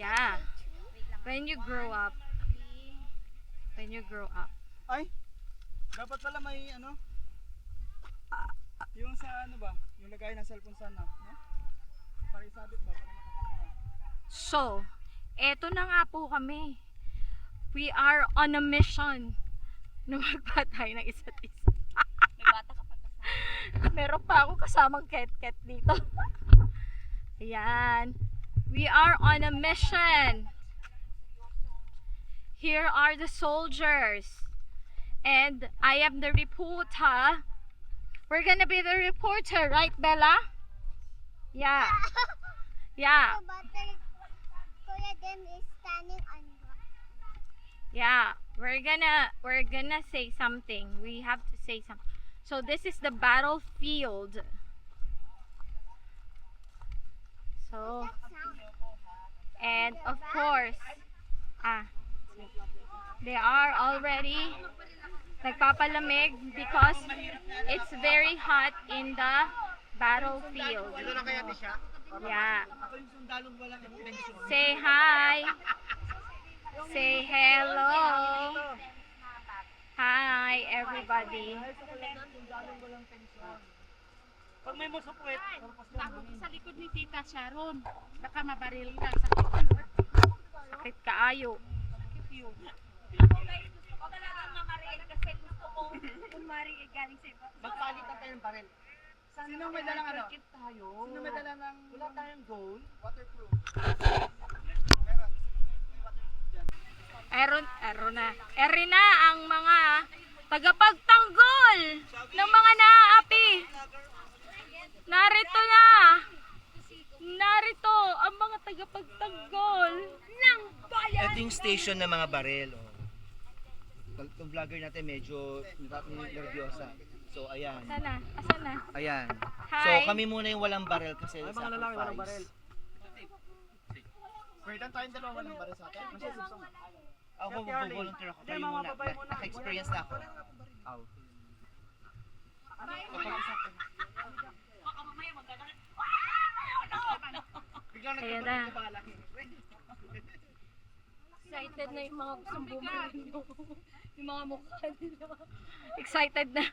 Yeah. When you grow up. When you grow up. Ay, dapat pala may ano? Yung sa ano ba? Yung lagay ng cellphone sana, no? Para isabit ba? Para makakamera. So, eto na nga po kami. We are on a mission na magpatay ng isa't isa. May bata ka pagkasama. Meron pa akong kasamang ket-ket dito. Ayan. We are on a mission. Here are the soldiers. And I am the reporter. We're gonna be the reporter, right, Bella? Yeah. Yeah. Kuya Dem is standing on rock. Yeah. We're gonna say something. We have to say something. So this is the battlefield. So, and of course, they are already nagpapalamig because it's very hot in the battlefield. Ito na kaya siya? Yeah. Ako yung sundalong walang intensyon. Say hi. Say hello. Hi, everybody. Sundalong walang tensyon. Pag may musupwet, Takot sa likod ni Tita Sharon. Baka mabaril ka. Sakit kaayo. Sakit yun. O talagang mamaril kasi gusto ko umari galing sa iba. magpalitan tayo ng baril. Sino may dalang ano? Sino may dalang ng... Wala tayong goal? Waterproof. Meron. May waterproof dyan. Erin na ang mga tagapagtanggol ng mga naaapi. Narito na. Narito ang mga tagapagtanggol ng bayan. Ito yung station ng mga barel. Oh. Itong vlogger natin medyo nervyosa. So ayan. Sana, asan na? Ayan. Hi. So kami muna yung walang barel kasi Ay, mga lalaki walang baril. sacrifice. Pwede tayong dalawa walang baril sa atin. Kasi susong. Ako volunteer ako. Kayo muna. Naka-experience na ako. Aw. Biglang Ayan na. Excited na yung mga gustong bumili. Yung mga mukha nila. Excited na.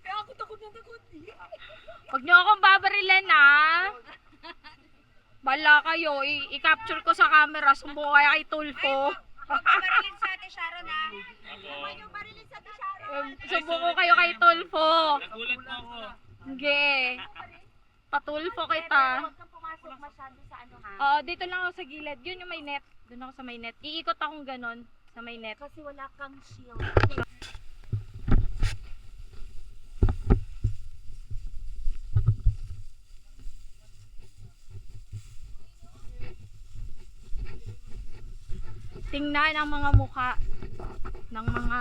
Kaya ako takot na takot. Huwag niyo akong babarilan na. Bala kayo, i-capture ko sa camera. Sumbong kayo kay Tulfo. Barilin sa Ate Sharon ha. Huwag yung barilin sa Ate Sharon. Sumbong ko kayo kay Tulfo. Nagulat mo ako. Sige. Patulfo kita. Huwag kang pumasok masyado sa ano ha. Oo, dito lang ako sa gilid. Yun yung may net. Doon ako sa may net. Iikot akong ganon sa may net. Kasi wala kang shield. Tingnan ang mga muka ng mga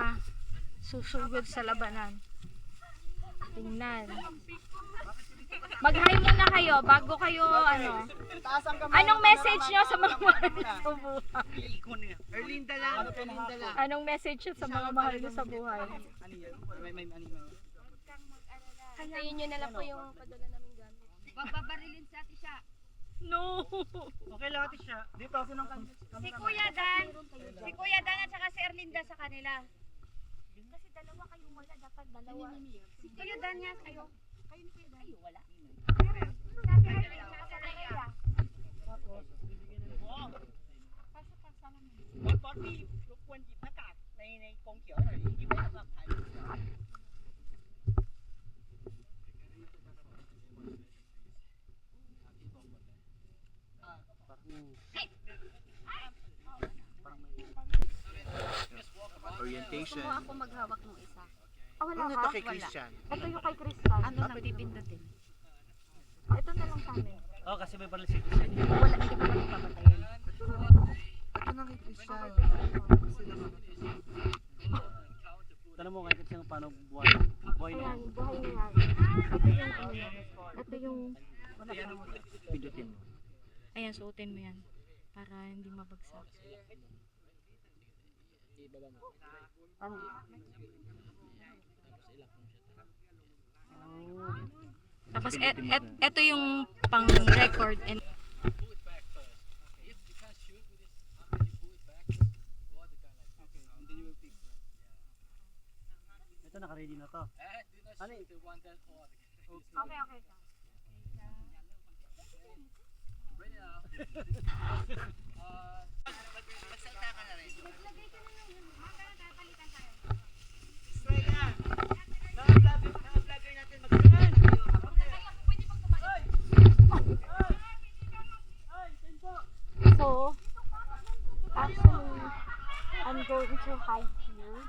susugod sa labanan. Tingnan. Mag-hi muna kayo bago kayo ano. Taas ang kamay. Anong message nyo sa mga mahal nyo sa buhay? Erlinda lang. Erlinda lang. Anong message nyo sa mga mahal nyo sa buhay? Ano yan? May ano yun? Hintayin nyo na lang po yung padala namin gamit. Babarilin sa Ate siya. No! Okay lang ate siya. Dito, sinong camera? Si Kuya Dan. Si Kuya Dan at saka si Erlinda sa kanila. Kasi dalawa kayong wala. Dapat dalawa. Si Kuya Dan niya. Kayo. Kayo ni Kuya Dan. Kayo wala. Sabi Erlinda sa Leia. Tapos, bibigyan na. Kasi kasama mo. 我啲六棍葉一格，你供橋嗰度已經俾得睇。 Orientation. Ako maghawak ng isa. wala Ano ka? ito kay Christian? Ito yung kay Crystal. Ano nang pipindutin? Ito na lang sa amin. Oh, kasi may baril si Christian. Wala, hindi ko lang papatayin. Ito na kay Christian. Tanong mo kay Christian paano buhay. Buhay na. Ayan, buhay na yan. Ito yung ano. Ito yung... Pindutin mo. Ayan, suotin mo yan. Para hindi mabagsak. Tapos eto yung pang record and naka-ready na to. Ano eh? Okay, okay. Magsalta ka na rin. Naglagay ka na ng palitan tayo. Estrella! Mga-vlogger natin mag-run! Pwede pag tumayo. So, actually, I'm going to hide here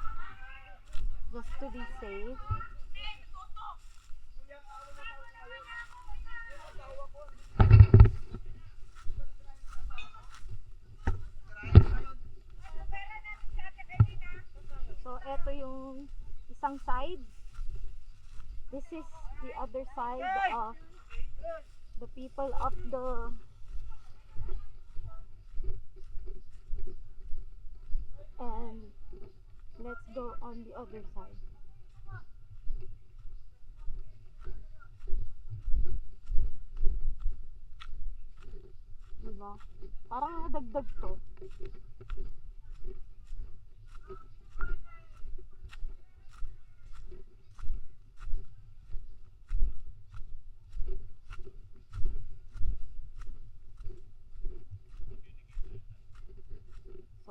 just to be safe. So, eto yung isang side. This is the other side of the people of the and let's go on the other side. Diba? Parang nadagdag to.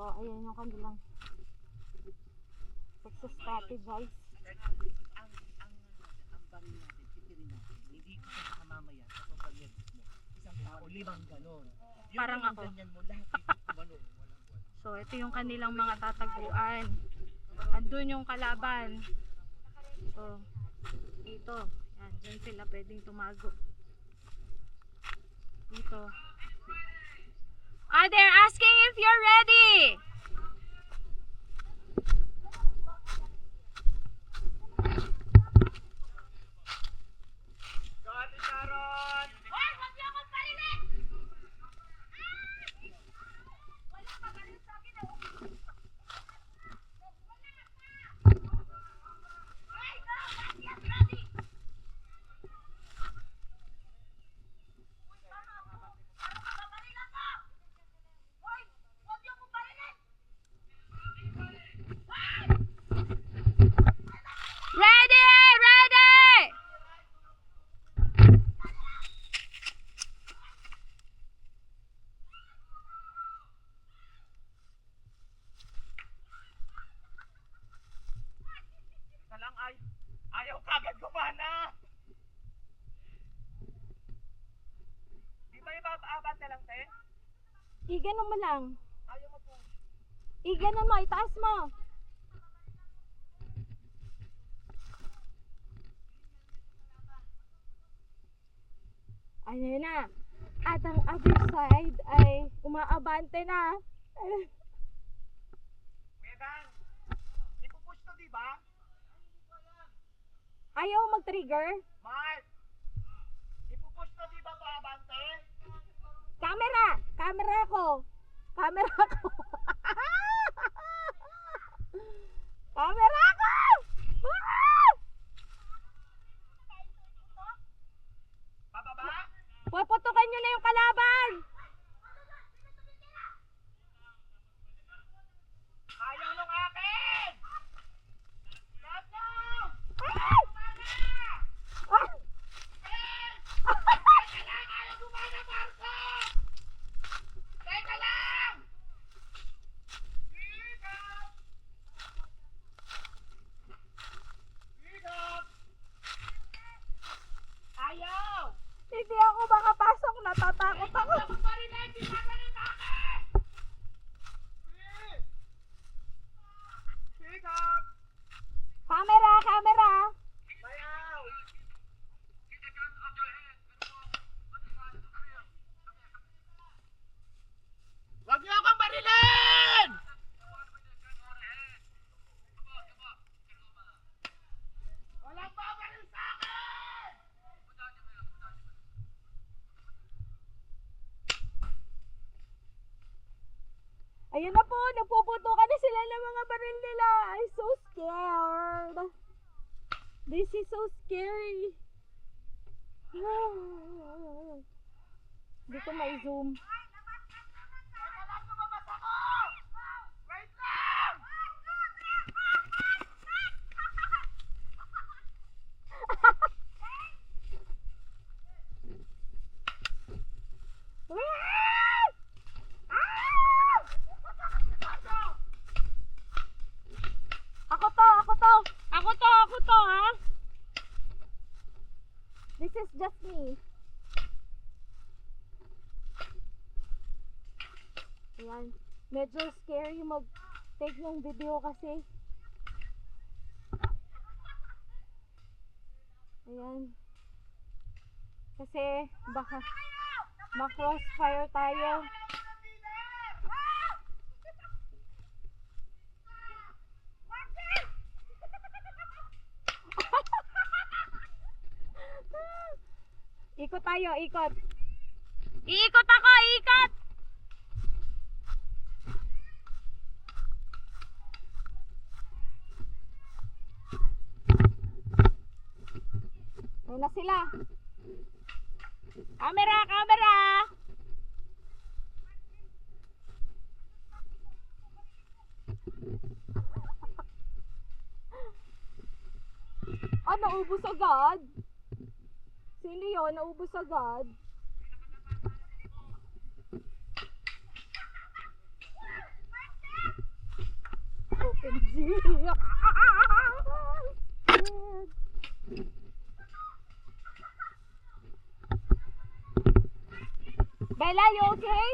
So, ayan yung kanilang pagsa-strategize. Ang baril natin, titirin natin. Hindi ko sa mamaya sa sobrang nervous mo. Isang tao, 5 ganon. Yung Parang limang ako. ganyan mo, lahat dito kumano. So, ito yung kanilang mga tataguan. Andun yung kalaban. So, dito. Yan, dyan sila pwedeng tumago. Dito. Ah, they're asking if you're ready! Ready! Ready! Talang ayaw kagad gumana. Di ba ibabaabat na lang, te? Iganon mo lang. Ayaw mo po. Iganon mo, itaas mo. Ayun na. At ang other side ay umaabante na. Kuya Dan, ipupush to, di ba? Ayaw mag-trigger. Mark, ipupush to, di ba, paabante? Camera! Camera ko! Camera ko! Camera ko! Ah! Bababa? Puputukan nyo na yung kalaban! Ayaw nung akin! Let's go! Ah! Ah! Teka lang! Ayaw gumana, Marco! Teka lang! Speed up! Speed up! Ayaw! Hindi ako makapasok, natatakot ako. Speed up! Camera! Camera! Bayaw! Wag niyo akong barilin! Walang babaril sa akin! Ayun na po, nagpuputukan na sila ng mga baril nila. I'm so scared. This is so scary. Hindi ko ma-zoom. Teka lang, lumabas ako! Wait lang! just me. Ayan. Medyo scary mag-take ng video kasi. Ayan. Kasi baka ma-crossfire tayo. Ikot tayo, ikot. Iikot ako, ikot! Ayun na sila. Camera, camera! Ah, naubos agad? Sino yun? Naubos agad? OMG! Bella, you okay?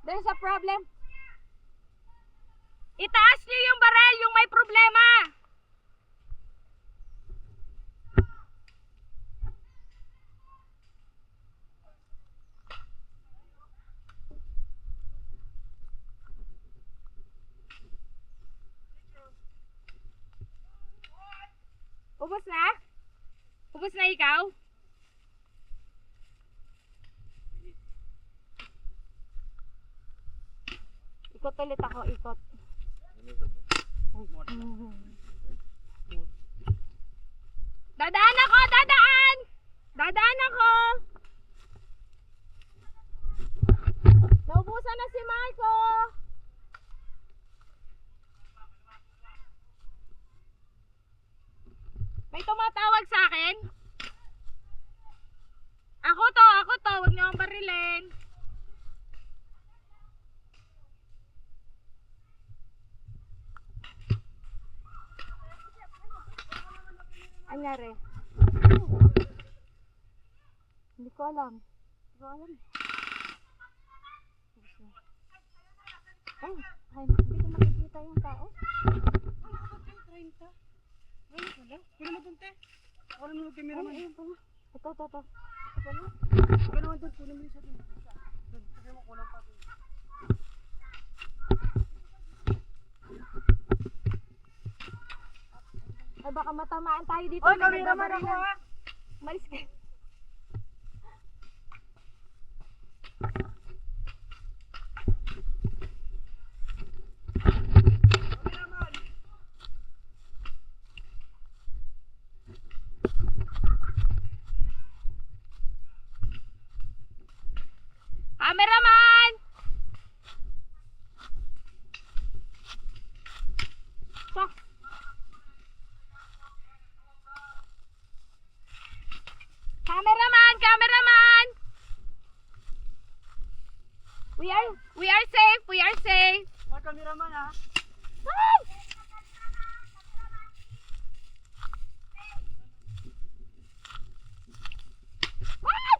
There's a problem. Itaas niyo yung barel, yung may problema. Ubus na? Ubus na ikaw? Ikot ulit ako, ikot. Dadaan ako, dadaan! Dadaan ako! Naubusan na si Marco! May tumatawag sa akin? Ako to, huwag niyo akong barilin. Anyari? Hindi ko alam. Ay, hindi ko makikita yung tao. Kunin mo dun, te. Ako naman mag-camera man. Ito. Ikaw naman dun, kunin mo yung isa dun. Dun, sabi mo kulang pa dun. Ay, baka matamaan tayo dito. Oy, camera man ako ha! Malis ka. Cameraman! Sok! Cameraman! We are safe. Oy, camera man ha! Ay! Ay!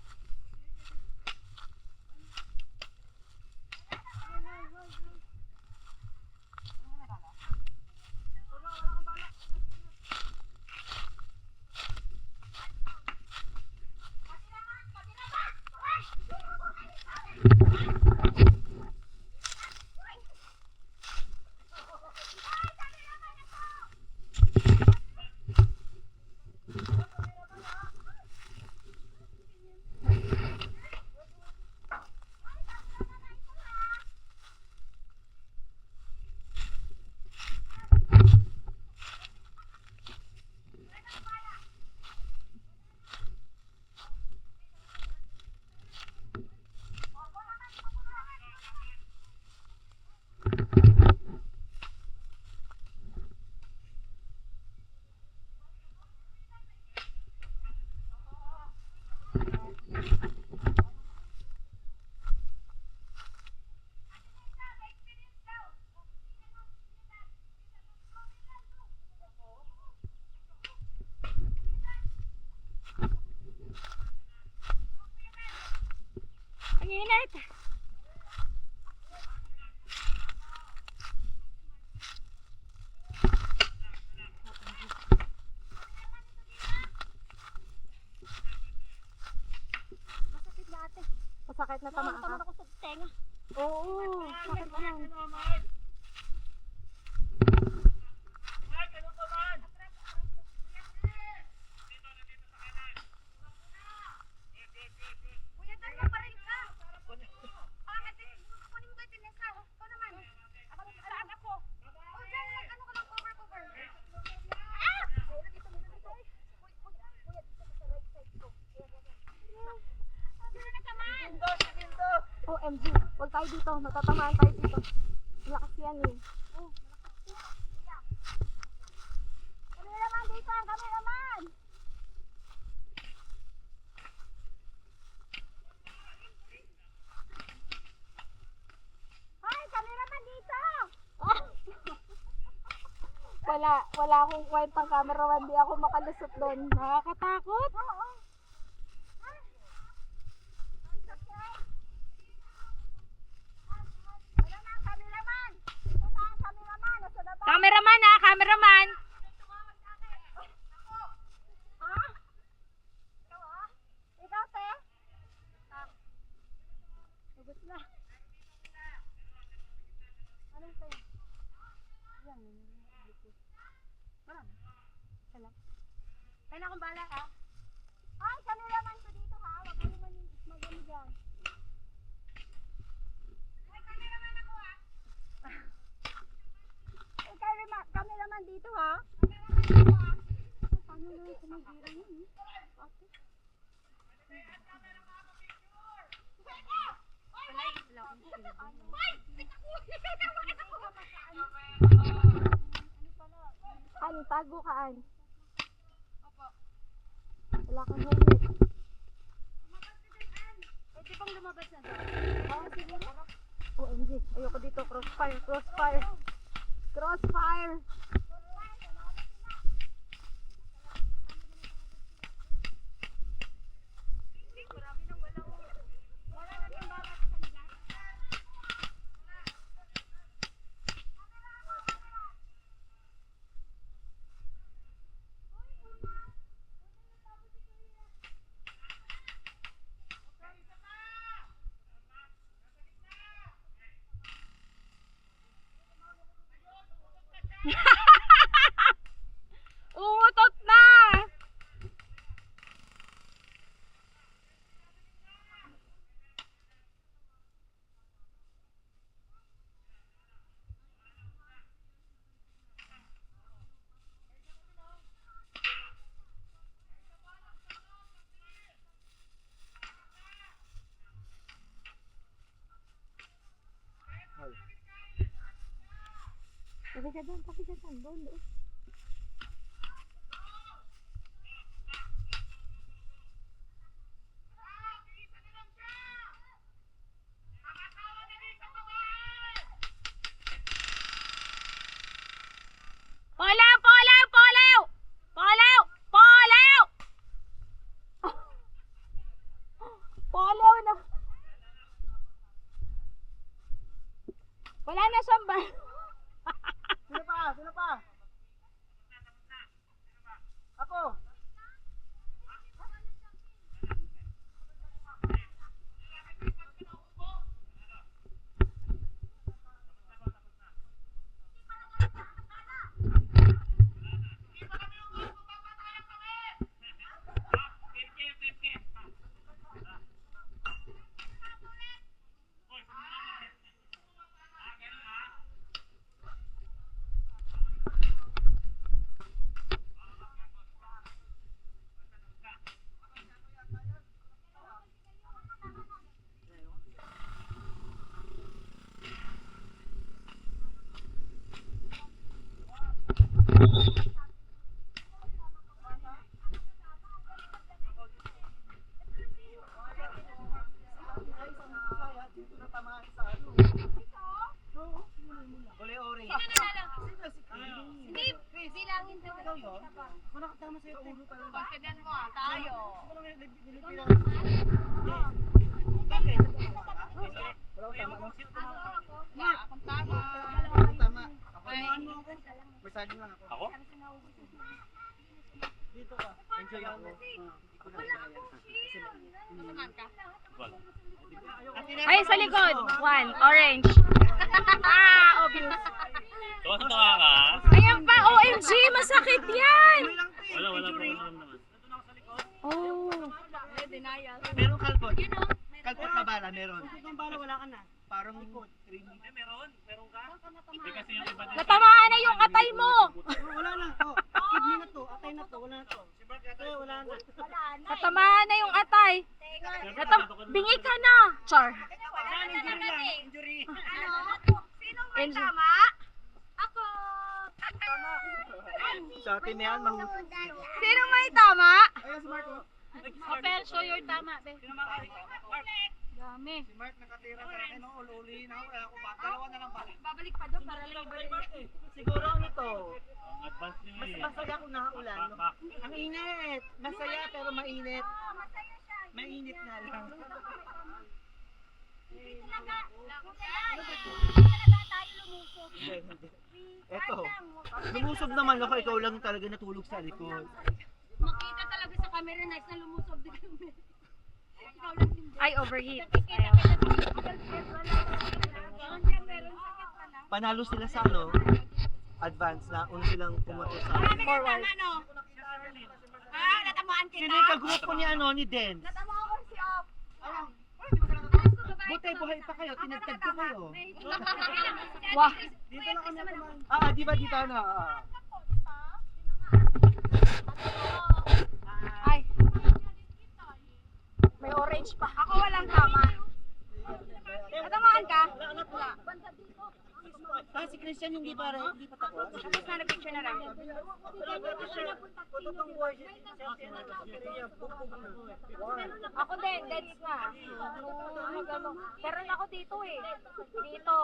Ang init. Masakit na ate. Masakit na tamaan ka? Ako sa tenga. Oo, sakit na yan. Kuya, Dan, maparil ka. Pangat din. Kunin mo kay Tinesa. Ikaw naman. Alaan ako. O, Dan, ano ka lang, cover. Ah! Meron dito. Kuya, dito sa right side ko. Meron na kaman. OMG, huwag tayo dito. Matatamaan tayo dito. Lakas yan eh. Cameraman dito, cameraman. Hoy, cameraman dito. Wala akong kwentang cameraman. Di ako makalusot doon. Nakakatakot. Oo. Ang sakit. Wala na ang cameraman. Ito na ang cameraman. Nasa baba. Cameraman ha, cameraman. Ha? Ikaw ah? Ikaw, te? Sagot na. Anong te? Yan. Marami. Salam. Kaya na akong bala ha? Ay, cameraman ko dito ha. Huwag ka naman magano dyan. Ay, cameraman ako ha. Ay, cameraman dito ha. Paano na yung kumagira yun eh? Ate. An, tago ka an. Wala kang helmet. Pwede bang lumabas na doon? Oo, siguro. OMG, ayoko dito. Crossfire. Wala na yung babat sa kanila. Umutot na! Tabi ka dyan, doon. Polaw na. Wala na siyang ba? Sino pa? Ako. Ay, sa likod. 1, orange. Obvious. Tuwa ka? Ayan pa, OMG, masakit yan. Wala po naman. Oh. Meron kalpot. Kalpot na bala, meron. Kung bala, wala ka na. Parang Meron ka? Hindi kasi yung iba din. Natamaan na yung atay mo. Wala na. Oh, kidney na to. Atay na to. Wala na to. Wala na. Natamaan na yung atay. Bingi ka na. Char. Saan injury lang? Injury. Injury. Tama? Ako. sa atin na yan. Sino may tama? Ayun si Mark, oh. Opel, show your tama, be. Dami. Si Mark nakatira sa akin, oh. Uli-ulihin ako. Wala ako ba? Dalawa na lang bala. Babalik pa doon para lang ibalik. Siguro ano to? Ang advance niyo Mas eh. masaya kung nakaulan. No? Back. Ang init. Masaya pero mainit. Mainit na lang. Hindi. Eto. Lumusob naman ako. Ikaw lang talaga natulog sa likod. Makita talaga sa camera nice na lumusob din kami. Ikaw lang din. Ay, overheat. Kita meron sakit ka na. Panalo sila sa ano? Advance na. Una silang pumunta sa Forward. Ano? Ah, natamaan kita. Sino yung kagrupo ni ano? Ni Dance? Natamaan ko si Op. Buti buhay pa kayo. Tinagtag ko kayo. Wah. Dito lang kami kumain. Di ba dito na? Ay. May orange pa. Ako walang tama. Natamaan ka? Wala. Si Christian yung hindi pa tapos. Tapos na picture na lang. Ako din, that's na. Meron ako dito eh. Dito.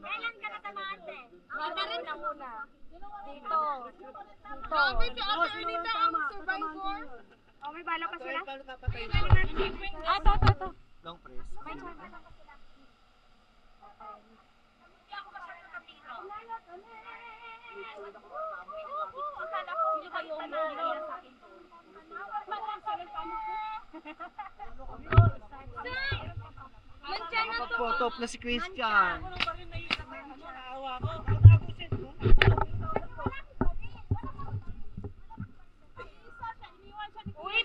Kailan ka natamaan din? Mata rin na muna. Dito. Dito. Sabi si Ate Anita ang survivor. Oh, may bala pa sila? Ah, to. Long press. May chance. Photo op na si Christian. Uy,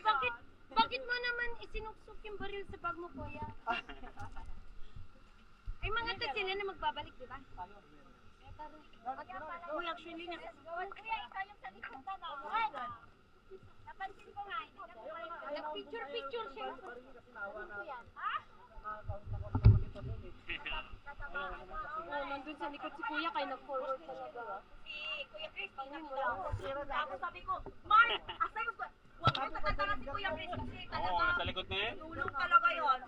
bakit mo naman isinuksok yung baril sa bag mo, kuya? Ay, mga to sila na magbabalik, di ba? Uy, actually, kuya, ikaw yung sa likod na na. Napansin ko nga, nag-picture siya. Kuya, ha? Nandun sa likod si kuya, kaya nag-forward talaga. Si Kuya Chris, tingnan mo lang. Tapos sabi ko, Mark, asay mo, huwag mo tatanga si Kuya Chris kasi Oo, talaga. nasa likod na eh. Tulong talaga yun.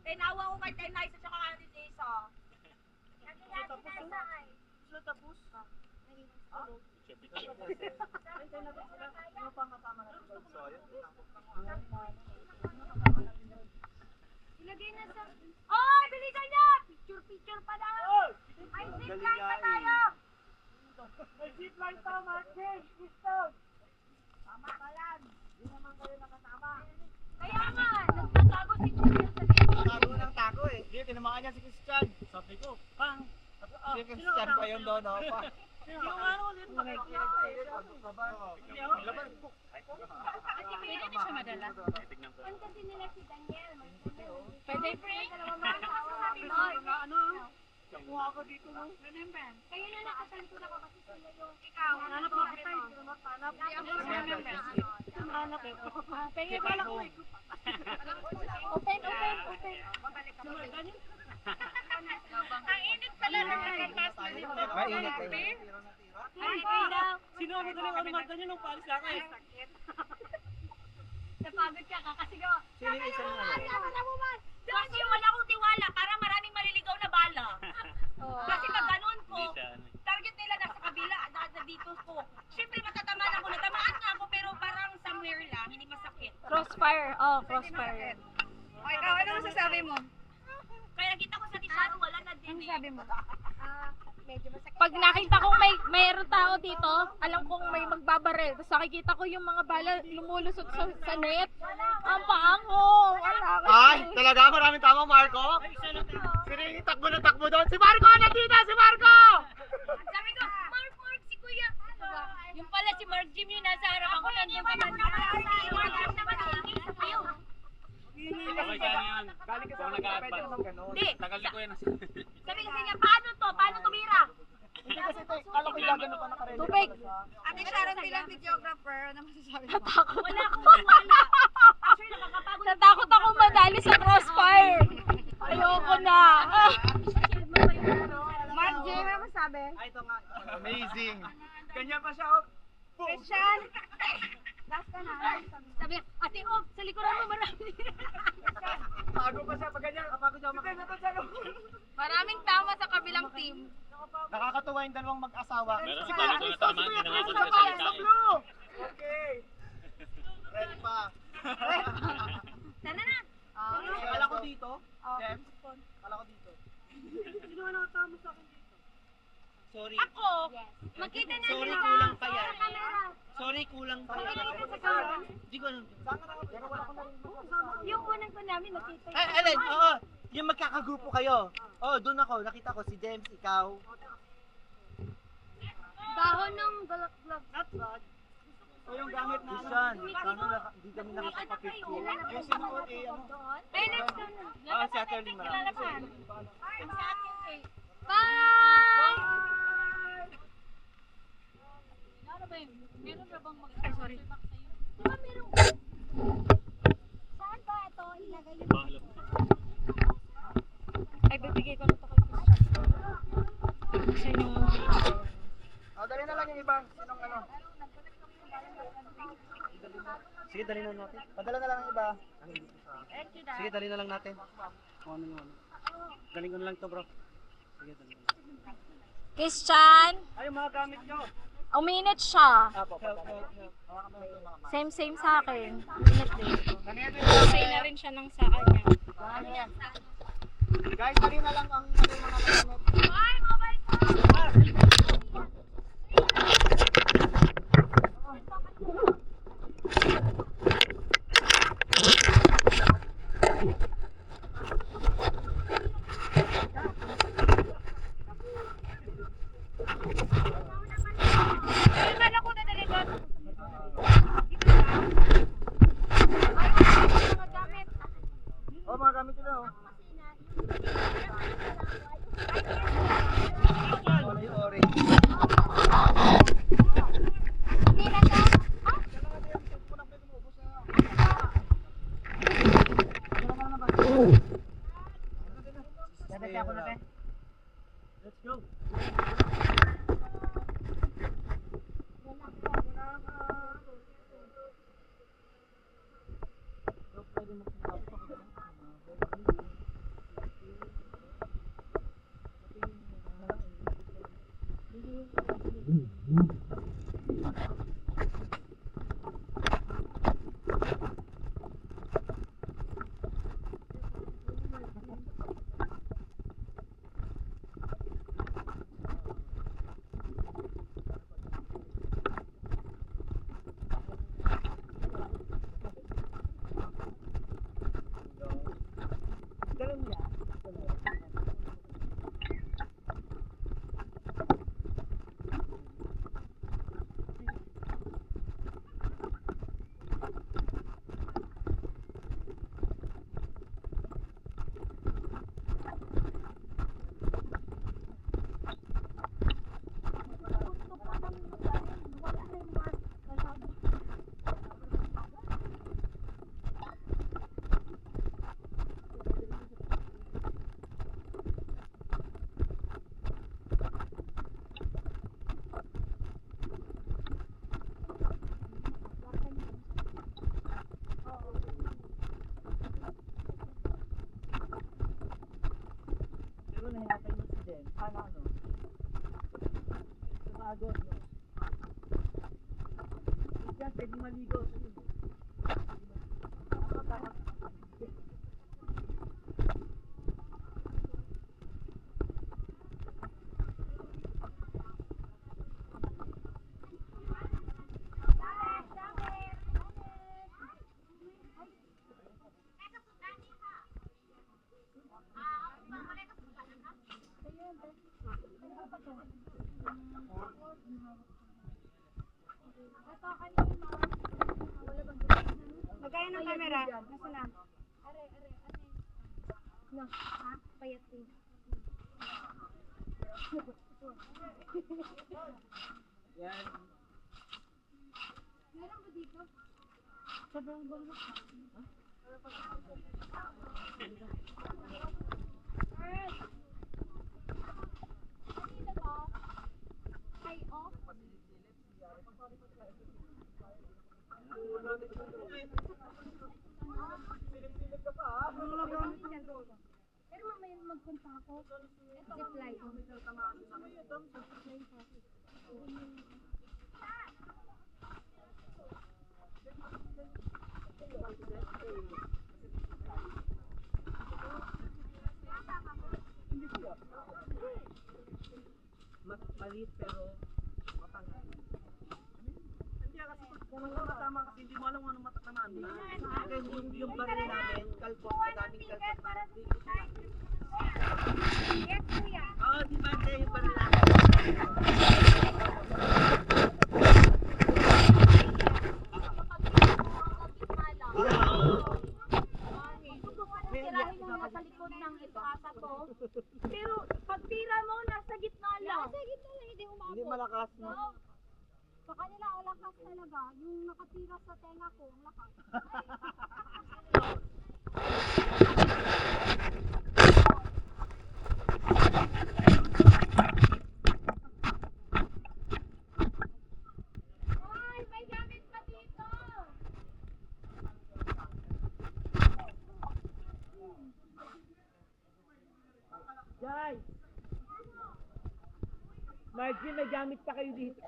Tinawa ko kay Tenay at saka kay Desa. Ilagay na sa... Oh, bilisan niya! Picture pa lang! Ay, zipline pa tayo! Kaya nga, nagtatago si Kuya sa likod. Tago ng tago eh. Hindi, tinamaan niya si Christian. Sabi ko, pang. Si Christian pa yun doon, oh. Pa. Yung ano ulit. Pwede na siya madala. Tignan ko. Ang kasi nila si Daniel. Pwede, Nakuha ako dito mo. Kaya na nakatalito ako kasi sila yung ikaw. Hanap mo kita. Hanap Hanap eh. Pwede pa lang. Open. Ang init pala ng nagkakas na dito. Mainit na yun. Sino mo dalang ano man ganyan nung palis lang eh. Napagod ka kakasigaw. Sino yung isang ano? Kasi wala akong tiwala para maraming maliligaw na bala. Kasi pag ganun ko, Hindi siya ano. target nila nasa kabila, nasa dito ko. Siyempre matatamaan ako, natamaan nga ako pero parang somewhere lang, hindi masakit. Crossfire. Oh, crossfire. Okay, ikaw, ano masasabi mo? Kaya nakita ko sa Siya wala na din. Ano sabi mo? Medyo masakit. Pag nakita kong mayroon tao dito, alam kong may magbabaril. Tapos nakikita ko yung mga bala lumulusot sa net. Ang paango! Ay, talaga maraming tama, Marco? Sining takbo na takbo doon. Si Marco! Nandito! Si Marco! Sabi ko, Mark, si Kuya. Yung pala si Mark Jim yung nasa harap ako. Nandiyan ka man. Okay, kaya yan. Kung nag-a-advance. Hindi. Tagal ni Kuya na. Sabi kasi niya, paano to? Paano tumira? Hindi kasi ito, kala ko gagano pa nakarelate. Tubig. Ate Sharon bilang videographer, ano masasabi mo? Natakot. Wala akong wala. Actually, nakakapagod. Natakot ako madali sa crossfire. Ayoko na. Mark J, ano masabi? Ay, ito nga. Amazing. Ganyan pa siya, oh. Christian! Last ka na. Sabi, ate, oh, sa likuran mo marami. Bago pa siya, pag ganyan, kapag siya Maraming tama sa kabilang team. Nakakatuwa yung dalawang mag-asawa. Meron si Palo na naman. Hindi naman ko Sa nagsasalita eh. blue! Okay. Red pa. Tara na. Kala ko dito. James. Kala ko dito. Sorry. Ako, makita na Sorry, nila kulang pa sa yan. camera. Sorry, kulang pa. Makita nila sa camera. Hindi ko alam. Yung unang ko namin, nakita Ay, Alin, oo. Yung magkakagrupo kayo. Oo, doon ako. Nakita ko si James, ikaw. Dahon ng galak-galak. O yung gamit na Christian, hindi kami nakakapapicture. yung sinuot eh, ano. Ay, let's go na. Ah, si Ate Erling marami. Lalaban. Ang sa akin kay... Bye! Meron na bang Ay, sorry. Diba meron? Saan ba ito ilagay yung... Bahala. Ay, bibigay ko na ito kay Christian. Sa inyo. Dali na lang yung ibang. Sinong ano. Sige, dali na natin. Padala na lang yung iba. Sige, dali na lang natin. Ano yun? Galing ko na lang to, bro. Sige, dali na. Christian, Ay, yung mga gamit nyo. uminit siya. Apo, hawakan mo yung mga Same sa akin. Uminit din. Say na rin siya ng sa kanya. Ano yan? Guys, dali na lang ang ano yung mga gamit. Ay, mobile phone! Ay, kala ko na daligot. Ay, mga gamit. Oh, mga gamit nyo na, oh. Wala yung orange. Hindi na to. Dadagyan ko na, te. Let's go. Pero nahihapay mo si Jen. Ano? Sa agos, no? Christian, pwede maligo. Magkaya ng camera? Nasa na? No, ha? Payat din. Yan. Meron ba dito? Sobrang gulo. Kanina ba? Ay, off? Pero mamaya magpunta ako. Zipline. Maliit pero matangal. Hindi kasi kung matama kasi hindi mo alam kung ano matatamaan. Sa akin yung baril namin, kalpot, madaming kalpot para dito sila. Yes, kuya. Oo, di ba ito yung baril namin? Tirahin mo nasa likod ng ipasa ko. Pero pag tira mo, nasa gitna lang. Nasa gitna lang, hindi umabot. Hindi malakas na. No. Sa kanila, ang lakas talaga. Yung nakatira sa tenga ko, ang lakas. Ay, may gamit pa dito. Guys! Margin, may gamit pa kayo dito.